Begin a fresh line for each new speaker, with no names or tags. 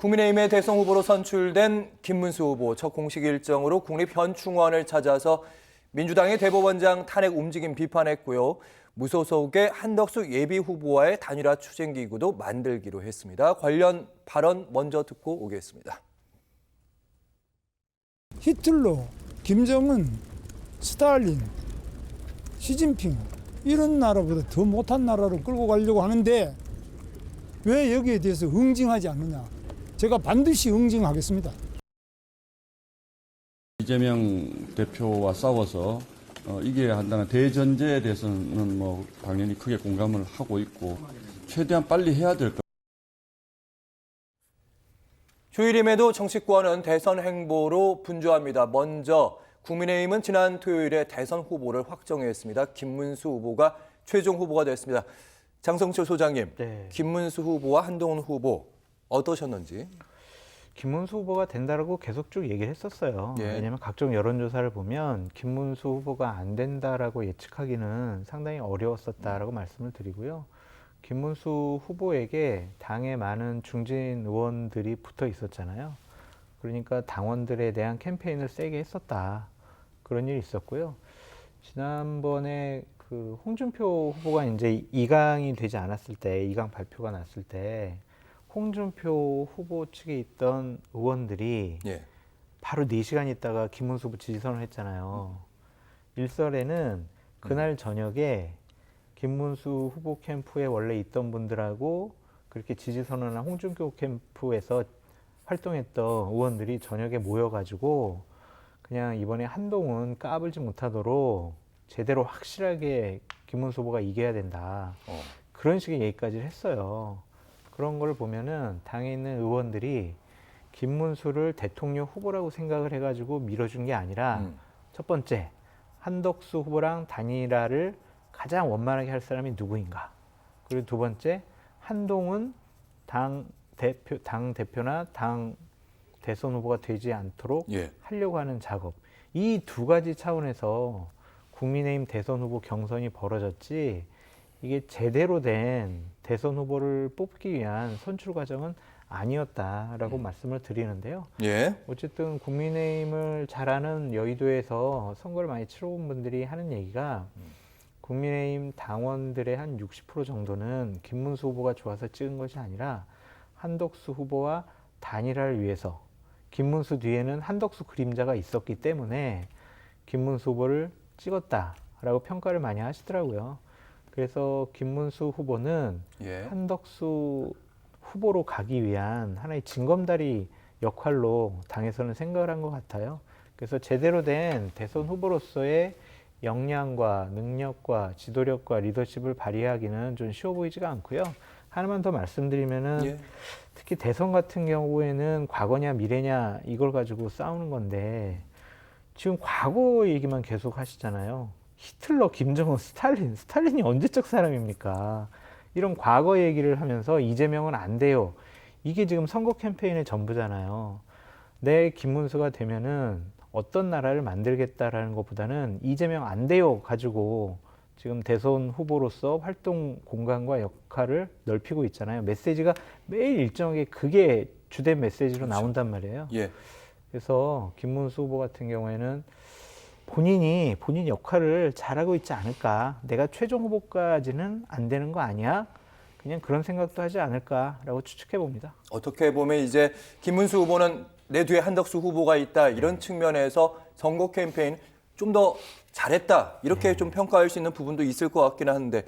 국민의힘의 대선 후보로 선출된 김문수 후보 첫 공식 일정으로 국립현충원을 찾아서 민주당의 대법원장 탄핵 움직임 비판했고요. 무소속의 한덕수 예비후보와의 단일화 추진기구도 만들기로 했습니다. 관련 발언 먼저 듣고 오겠습니다.
히틀러, 김정은, 스탈린, 시진핑 이런 나라보다 더 못한 나라로 끌고 가려고 하는데 왜 여기에 대해서 응징하지 않느냐. 제가 반드시 응징하겠습니다.
이재명 대표와 싸워서 이겨야 한다는 대전제에 대해서는 당연히 크게 공감을 하고 있고 최대한 빨리 해야 될 것.
휴일임에도 정치권은 대선 행보로 분주합니다. 먼저 국민의힘은 지난 토요일에 대선 후보를 확정했습니다. 김문수 후보가 최종 후보가 됐습니다. 장성철 소장님,
네.
김문수 후보와 한동훈 후보 어떠셨는지?
김문수 후보가 된다라고 계속 쭉 얘기를 했었어요.
예.
왜냐하면 각종 여론조사를 보면 김문수 후보가 안 된다라고 예측하기는 상당히 어려웠었다라고 말씀을 드리고요. 김문수 후보에게 당의 많은 중진 의원들이 붙어 있었잖아요. 그러니까 당원들에 대한 캠페인을 세게 했었다. 그런 일이 있었고요. 지난번에 그 홍준표 후보가 이제 2강이 되지 않았을 때, 2강 발표가 났을 때 홍준표 후보 측에 있던 의원들이
예.
바로 4시간 있다가 김문수 후보 지지선을 했잖아요. 일설에는 그날 저녁에 김문수 후보 캠프에 원래 있던 분들하고 그렇게 지지선언한 홍준표 캠프에서 활동했던 의원들이 저녁에 모여가지고 그냥 이번에 한동훈 까불지 못하도록 제대로 확실하게 김문수 후보가 이겨야 된다. 그런 식의 얘기까지 했어요. 그런 걸 보면은 당에 있는 의원들이 김문수를 대통령 후보라고 생각을 해가지고 밀어준 게 아니라 첫 번째, 한덕수 후보랑 단일화를 가장 원만하게 할 사람이 누구인가. 그리고 두 번째, 한동훈 당 대표나 당 대선 후보가 되지 않도록
예.
하려고 하는 작업. 이 두 가지 차원에서 국민의힘 대선 후보 경선이 벌어졌지 이게 제대로 된 대선 후보를 뽑기 위한 선출 과정은 아니었다라고 말씀을 드리는데요.
예.
어쨌든 국민의힘을 잘 아는 여의도에서 선거를 많이 치러본 분들이 하는 얘기가 국민의힘 당원들의 한 60% 정도는 김문수 후보가 좋아서 찍은 것이 아니라 한덕수 후보와 단일화를 위해서 김문수 뒤에는 한덕수 그림자가 있었기 때문에 김문수 후보를 찍었다라고 평가를 많이 하시더라고요. 그래서 김문수 후보는
예.
한덕수 후보로 가기 위한 하나의 징검다리 역할로 당에서는 생각을 한 것 같아요. 그래서 제대로 된 대선 후보로서의 역량과 능력과 지도력과 리더십을 발휘하기는 좀 쉬워 보이지가 않고요. 하나만 더 말씀드리면은
예.
특히 대선 같은 경우에는 과거냐 미래냐 이걸 가지고 싸우는 건데 지금 과거 얘기만 계속 하시잖아요. 히틀러, 김정은, 스탈린이 언제적 사람입니까? 이런 과거 얘기를 하면서 이재명은 안 돼요. 이게 지금 선거 캠페인의 전부잖아요. 내 김문수가 되면은 어떤 나라를 만들겠다라는 것보다는 이재명 안 돼요 가지고 지금 대선 후보로서 활동 공간과 역할을 넓히고 있잖아요. 메시지가 매일 일정하게 그게 주된 메시지로
그렇죠.
나온단 말이에요.
예.
그래서 김문수 후보 같은 경우에는 본인 역할을 잘하고 있지 않을까. 내가 최종 후보까지는 안 되는 거 아니야? 그냥 그런 생각도 하지 않을까라고 추측해 봅니다.
어떻게 보면 이제 김문수 후보는 내 뒤에 한덕수 후보가 있다 이런 측면에서 선거 캠페인 좀 더 잘했다 이렇게 좀 평가할 수 있는 부분도 있을 것 같기는 한데